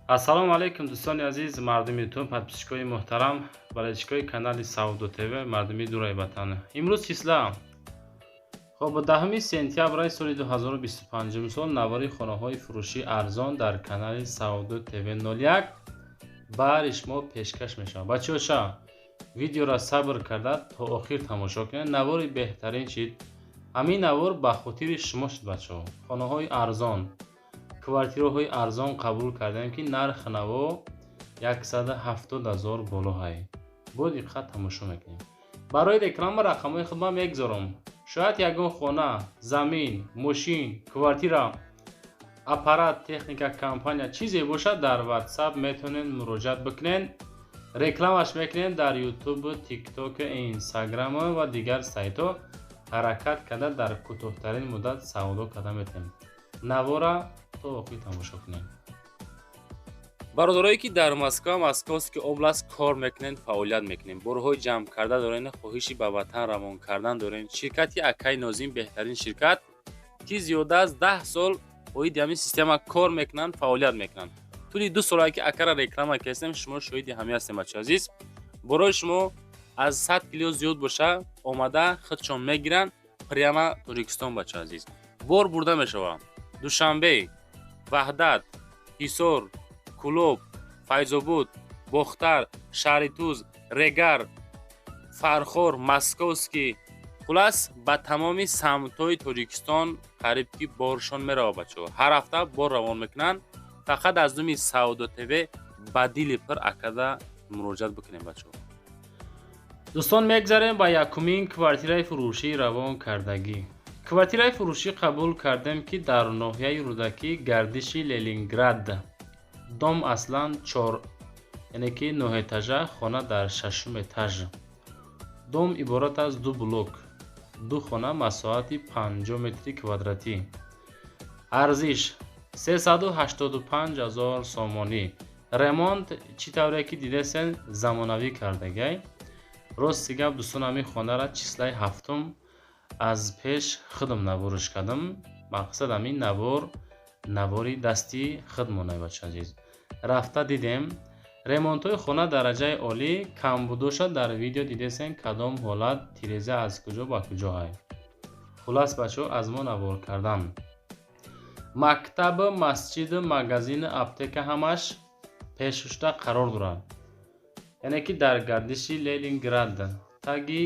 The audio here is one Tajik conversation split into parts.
ассалому алайкум дӯстони азиз, мардуми ютуб, подписчикои муҳтарам, болельщикои канали Саудо ТВ, мардуми дураи ватан. Имрӯз числа 10 сентябри соли 2025 сол навори хонаҳои фурӯши арзон дар канали Саудо ТВ 01 баъри шумо пешкаш мешавад. Бачаҳоша, видеоро сабр карда то охир тамошо кунед. Навори беҳтарин шид. Ҳамин навор ба хотири шумо шуд бачаҳо. Хонаҳои арзон, квартираҳои арзон қабул кардем ки нархи наво 170,000 боло ҳай. Бо диққат тамошо мекунем. Барои реклама рақамҳои худам мегзорам. Шояд ягон хона, замин, мошин, квартира, аппарат, техника, компания чизе бошад, дар WhatsApp метавонед муроҷиат бикунед. Рекламаш мекунем дар YouTube, TikTok, Instagram ва дигар сайтҳо. ҳаракат карда дар кӯтоҳтарин муддат савдо карда метавонем. Навора то охир тамошо кунем. бародарое ки дар Москваски област кор мекунем, фаъолият мекунем, борҳои ҷамъ карда дорем, хоҳиши ба ватан равон кардан дорем. Ширкати Акай Нозим беҳтарин ширкат ки зиёда аз 10 сол оиди ҳамин система кор мекунанд, фаъолият мекунанд. тӯли 2 солае ки Акара реклама кардем, шумо шоҳиди ҳамин ҳастем бачаҳо азиз. борои шумо аз 100 кило зиёд боша омада худшон мегиранд прямо Тоҷикистон бачаҳо азиз. бор бурда мешавад. Душанбе, Ваҳдат, Ҳисор, Кӯлоб, Файзобод, Бохтар, Шаҳри Туз, Регар, Фархор, Московский, хулас ба тамоми самтҳои Тоҷикистон қариб ки боршон меравад бачаҳо. ҳар ҳафта бор равон мекунанд. фақат аз думи Саудо ТВ ба дили пир акада муроҷиат бикунем бачаҳо. дӯстон, мегзарем ба якумин квартираи фурӯшии равон кардагӣ. квартираи фурӯшӣ қабул кардем ки дар ноҳияи Рӯдакӣ, гардиши Ленинград. дом аслан 4, яъне ки 9 этажа, хона дар 6 этаж. дом иборат аз 2 блок, 2 хона, масоҳати 50 метри квадратӣ. арзиш 385,000 сомонӣ. ремонт чӣ тавре ки дидесен замонавӣ кардагай. рости гап дӯстон, ҳамин хонара числаи 7 аз пеш худам навориш кардам. мақсад ҳамин навори дасти худмонай бачаҳо азиз. рафта дидем ремонтҳои хона дараҷаи олӣ. камбудоша дар видео дидесен кадом ҳолат, тиреза аз куҷо ба куҷо ҳай. хулас бачаҳо, аз мо навор кардан. мактаб, масҷид, магазин, аптека ҳамаш пешушта қарор дорад, яъне ки дар гардиши Ленинград. таги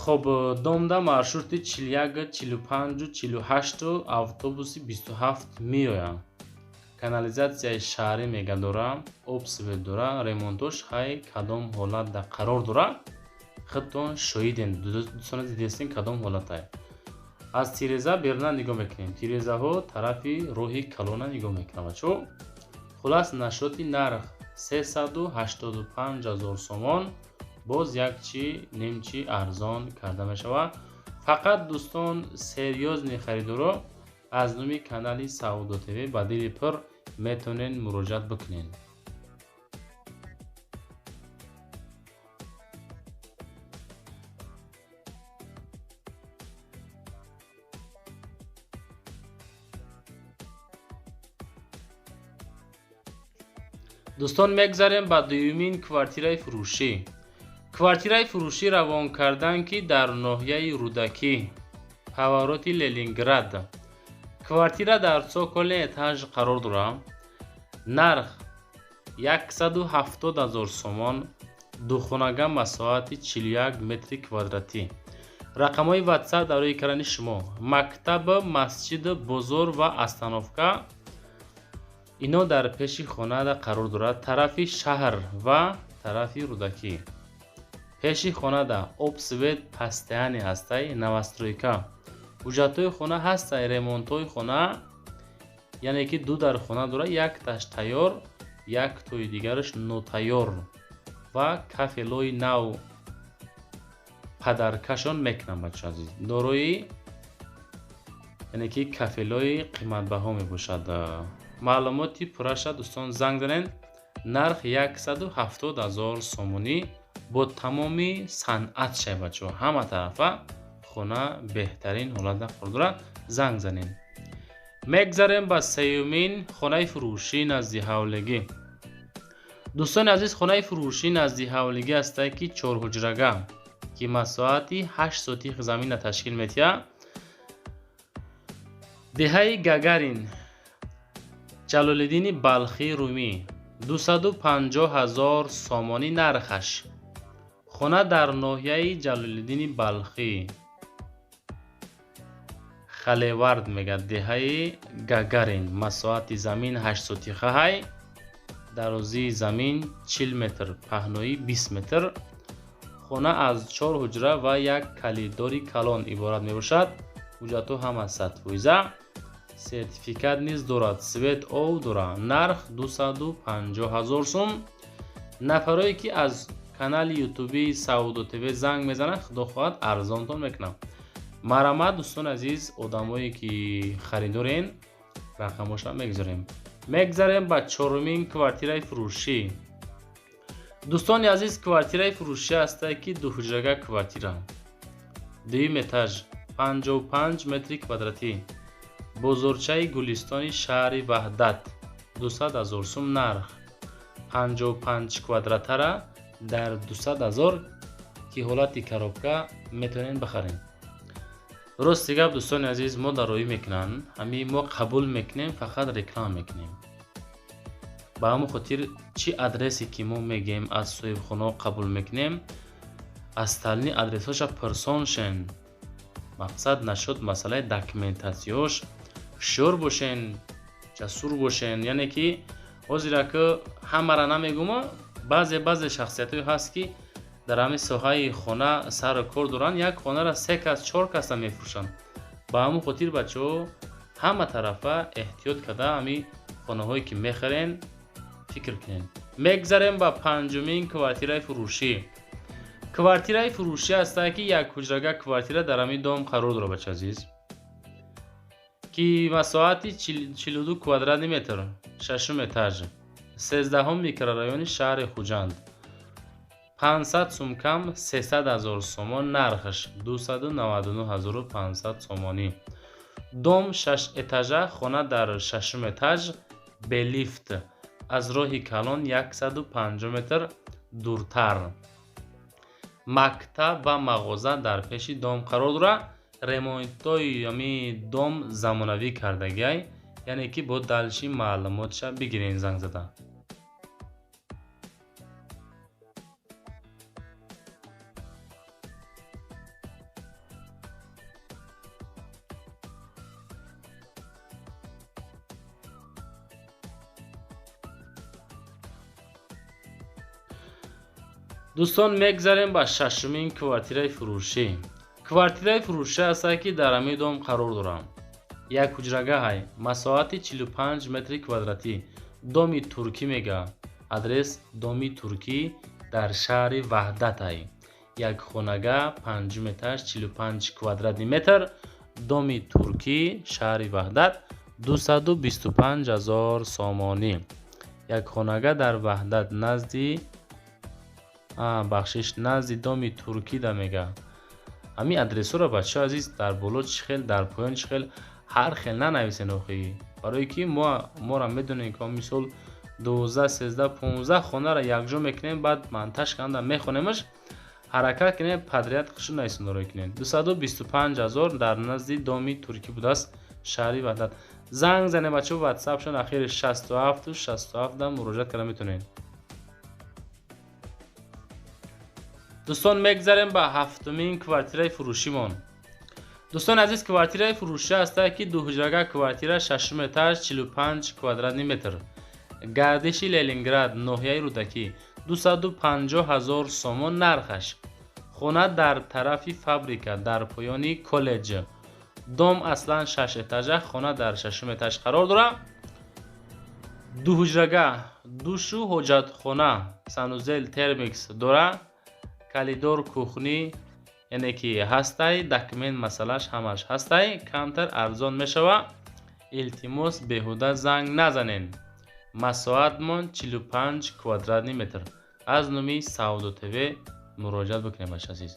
хоб домда маршрути 41, 45, 48, автобуси 27 меояд. канализатсияи шаҳрӣ мега дора, обсвет дора. ремонтош ҳай кадом ҳолатда қарор дора, худтон шоҳидем. дӯстон дидестин кадом ҳолатай. аз тиреза берна нигоҳ мекунем. тирезаҳо тарафи роҳи калона нигоҳ мекунам бачаҳо. хулас нашоти нарх 385,000 сомон. боз якчи немчи арзон карда мешавад. фақат дӯстон, серьёзни харидоро аз номи канали Саудо ТВ ба дили пир метавонед муроҷиат бикунед. дӯстон, мегзарем ба дуюмин квартираи фурӯшӣ. квартираи фурӯшӣ равон кардан ки дар ноҳияи Рӯдакӣ, повороти Ленинград. квартира дар цоколни этаж қарор дорад. нарх 170,000 сомон. духонага, масоҳати 41 метри квадратӣ. рақамҳои WhatsApp дар рӯи экрани шумо. мактаб, масҷид, бозор ва остановка ино дар пеши хонада қарор дорад. тарафи шаҳр ва тарафи Рӯдакӣ. пеши хонада обсвет постоянӣ ҳастай, новостройка. ҳуҷҷатҳои хона ҳастай. ремонтҳои хона, яъне ки 2 дар хона дора, якташ тайёр, як тои дигараш нотайёр ва кафелои нав падаркашон мекунам бачаҳо азиз. дорои, яъне ки кафелои қиматбаҳо мебошад. маълумоти пурраша дӯстон занг занед. нарх 170,000 сомонӣ бо тамоми санъат шай бачаҳо. ҳама тарафа хона беҳтарин ҳолатда қарор дорад. занг занед. мегзарем ба сеюмин хонаи фурӯшӣ назди ҳавлигӣ. дӯстони азиз, хонаи фурӯшӣ назди ҳавлигӣ ҳастае ки чорҳуҷрага ки масоҳати 8 сотихи замина ташкил метиҳад. деҳаи Гагарин, Ҷалолиддини Балхи Румӣ, 250 000 сомонӣ нархаш. хона дар ноҳияи Ҷалолиддини Балхӣ, Халевард мегӯяд. деҳаи Гагарин, масоҳати замин 8 сотиха ҳай, дарозии замин 40 метр, паҳноӣ 20 метр. хона аз 4 ҳуҷра ва як калиддори калон иборат мебошад. ҳуҷҷатҳо ҳама сатҳвоиза, сертификат низ дорад, свет ов дорад. нарх 250 000 сум. нафарое ки аз канали ютуби Саудо ТВ занг мезананд, худо хоҳад арзонтон мекунам. марҳамат дӯстони азиз, одамое ки харидорен, рақамошро мегзорем. мегзарем ба чорумин квартираи фурӯшӣ. дӯстони азиз, квартираи фурӯшӣ ҳастае ки дуҳуҷрага квартира, дуюм этаж, 55 метри квадратӣ, бозорчаи Гулистони шаҳри Ваҳдат, 200 000 сум нарх. 55 квадратара дар 200 000 ки ҳолати коробка метавонем бахарем. рости гап дӯстони азиз, мо дароӣ мекунанд, ҳамин мо қабул мекунем, фақат реклама мекунем. ба ҳамон хотир чӣ адресе ки мо мегӯем аз соҳибхонаҳо қабул мекунем, аз тални адресҳоша пурсон шен. мақсад нашуд масъалаи документатсияш. ҳушёр бошен, ҷасур бошен. яъне ки ҳозирака ҳамара намегӯм, баъзе шахсиятҳое ҳаст ки дар ҳамин соҳаи хона сару кор доранд, як хонара 3 кас 4 каса мефурӯшанд. ба ҳамон хотир бачаҳо ҳама тарафа эҳтиёт карда ҳамин хонаҳое ки мехарен фикр кунем. мегзарем ба панҷумин квартираи фурӯшӣ. квартираи фурӯшӣ ҳастае ки якҳуҷрага квартира дар ҳамин дом қарор дорад бачаи азиз, ки масоҳати 42 квадрати метр, шашум этаж, 13 микрорайони шаҳри Хуҷанд. 500 сум кам 300 000 сомон нархаш, 299 500 сомонӣ. дом 6 этажа, хона дар шашум этаж, белифт, аз роҳи калон 150 метр дуртар. мактаб ва мағоза дар пеши дом қарор дорад. ремонтҳои ҳамин дом замонавӣ кардагиай, яъне ки бо далши маълумотша бигирен занг зада. дӯстон, мегзарем ба шашумин квартираи фурӯшӣ. квартираи фурӯшӣ ҳастае ки дар ҳамин дом қарор дорад. якҳуҷрага ҳай, масоҳати 45 метри квадратӣ, доми туркӣ мегӯяд. адрес доми туркӣ дар шаҳри Ваҳдат ҳай. якхонага 5 этаж, 45 квадрати метр, доми туркӣ, шаҳри Ваҳдат, 225 000 сомонӣ. якхонага дар Ваҳдат назди назди доми туркӣ да мегӯяд. ҳамин адресҳоро бачаҳои азиз дар боло чихел, дар поён чихел ҳар хел нанависен. охи барое ки моро медонем ки мисол 12 13 15 хонаро якҷо мекунем, баъд монтаж карда мехонемаш, ҳаракат кунем подряд хушо наисондорӣ кунем. 225 000 дар назди доми туркӣ будааст, шаҳри Ваҳдат. занг занем бачаҳо, ватсапшон ахири 67 67 да муроҷиат карда метавонед. дӯстон, мегзарем ба ҳафтумин квартираи фурӯшимон. дӯстони азиз, квартираи фурӯшӣ ҳастае ки дуҳуҷрага квартира, шашум этаж, 45 квадрати метр, гардиши Ленинград, ноҳияи Рӯдакӣ, 250 000 сомон нархаш. хона дар тарафи фабрика, дар поёни коллеҷ. дом аслан 6 этажа, хона дар шашум этаж қарор дорад. дуҳуҷрага, душу ҳоҷатхона, санузел, термикс дорад. калидор кухнӣ, яъне ки ҳастай, документ масъалаш ҳамаш ҳастай, камтар арзон мешавад. илтимос беҳуда занг назанед. масоҳатмон 45 квадрати метр. аз номи Саудо ТВ муроҷиат бикунед бачаи азиз.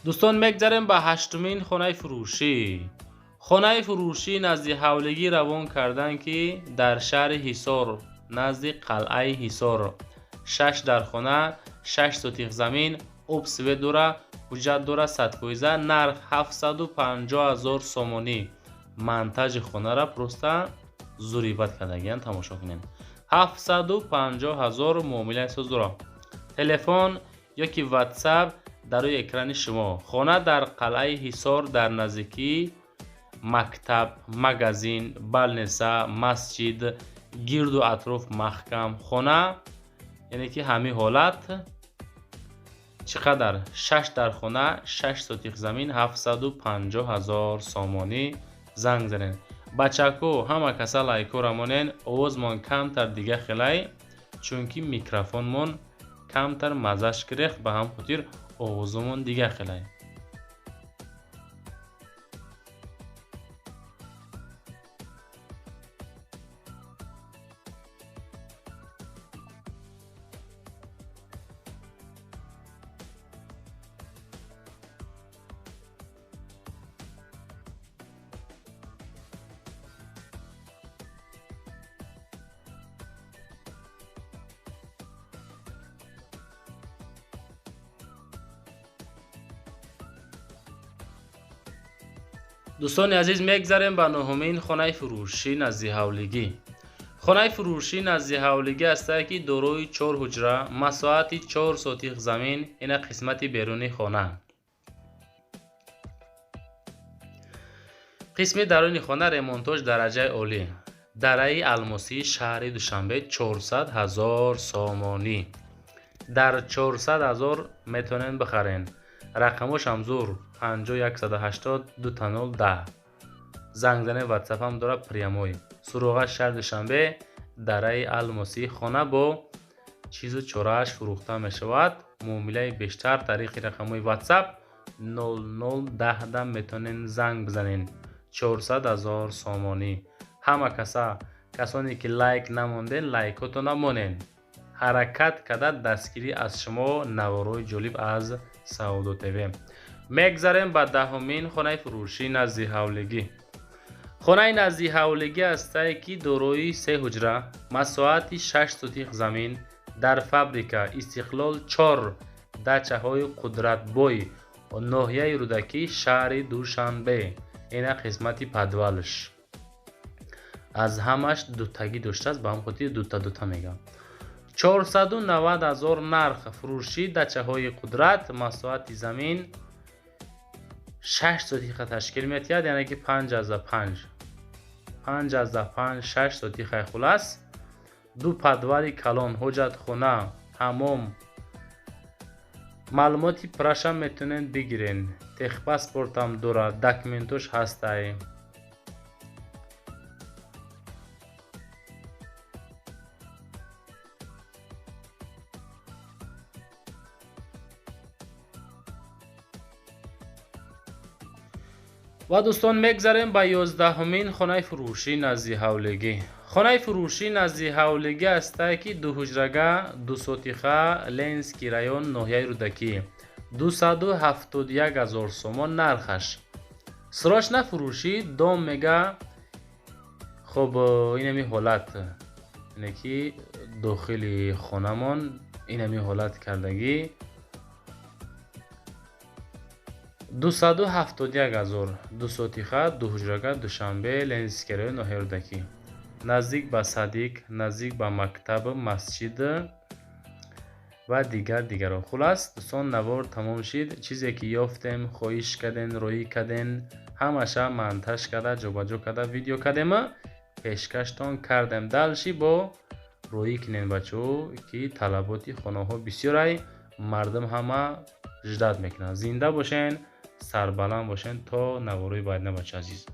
دوستان مگذاریم به هشتمین خانه فروشی. خانه فروشی نزد حولگی روان کردن که در شهر حصار نزد قلعه حصار 6 در خانه 6 سوتیق زمین ابسوه دوره حجت دوره صدفویزه نرخ 750,000 سومانی. منتج خانه را پروسته زوریبت کردگیان تماشا کنین. 750,000 معامله سوز دوره. تلفن یا که واتساپ در روی اکران شما. خانه در قلعه حصار در نزدیکی مکتب، مگزین، بلنسه، مسجد، گرد و اطراف محکم. خانه یعنی که همین حالت چقدر؟ 6 در خانه 6 سوتیق زمین 750,000 سومانی. زنگ زنین. بچکو همه کسا لایکو رمانین. آوازمان کمتر دیگه خیلی چونکی میکروفونمون کمتر مزش گرفت به هم خاطر آوازمون دیگه خیلی. دوستان عزیز میگذاریم به نهمین خانه فروشی نزد حولگی. خانه فروشی نزد حولگی است که دارای 4 حجره مساحت 4 سوتیق زمین. این قسمت بیرونی خانه. قسم درونی خانه ریمونتاژ درجه عالی. دره الماسی شهر دوشنبه 400,000 سومانی. در 400,000 میتونین بخرین. رقمش هم زور 5180 2010. زنگ زنه واتساپ هم داره پریاموی. سروغ شهر دوشنبه دره الماسی. خانه با چیز و چورهش فروخته می شود. معامله بیشتر طریق رقموی واتساپ 0010 میتونین زنگ بزنین. 400,000 سومانی. همه کسانی که لایک نموندین لایکاتو نمونین. حرکت کده دستگیری از شما نواروی جالب از سعودو تیوی. میگذاریم به دهمین خانه فروشی نزد حولگی. خانه نزد حولگی است که دارای 3 حجره مساحت 6 سوتیق زمین در فابریکا استقلال 4 دچه های قدرت بوی و ناحیه رودکی شهر دوشنبه. این قسمتی پدوالش از همش دوتگی داشته است. به هم خاطر دوتا میگم. 490,000 نرخ فروشی دچه های قدرت مساحت زمین 6 سوتیقه تشکیل میتید. یعنی که 5 از 5 6 سوتیقه خلاص. دو پدواری کلان حجت خونه حمام معلوماتی پرشم میتونین بگیرین. تخ پاسپورت هم دوره دکمنتوش هسته. و دوستان میگذاریم به 11مین خانه فروشی نزد حولگی. خانه فروشی نزد حولگی است که 2 حجرگه 2 سوتیقه لنسکی رایون ناحیه رودکی 271,000 سومان نرخش. سراش نفروشی دوم میگه. خب اینمی حالت اینه که داخلی خانمان اینمی حالت کردگی 271,000 2 سوتیقه 2 حجرگه دوشنبه لنسکره ناحیه رودکی نزدیک به صدیق نزدیک به مکتب مسجد و دیگر. خلاص دوستان نوار تمام شد. چیزی که یافتیم خواهش کردین روی کردین همشه منتش کرده جابجا کرده ویدیو کردیم پیشکشتان کردیم. دلشی با روی کنین بچو که طلباتی خانه ها بسیاری مردم همه جدت میکنن. زنده باشین سربلند باشین تا نواروی باید نه بچه عزیز.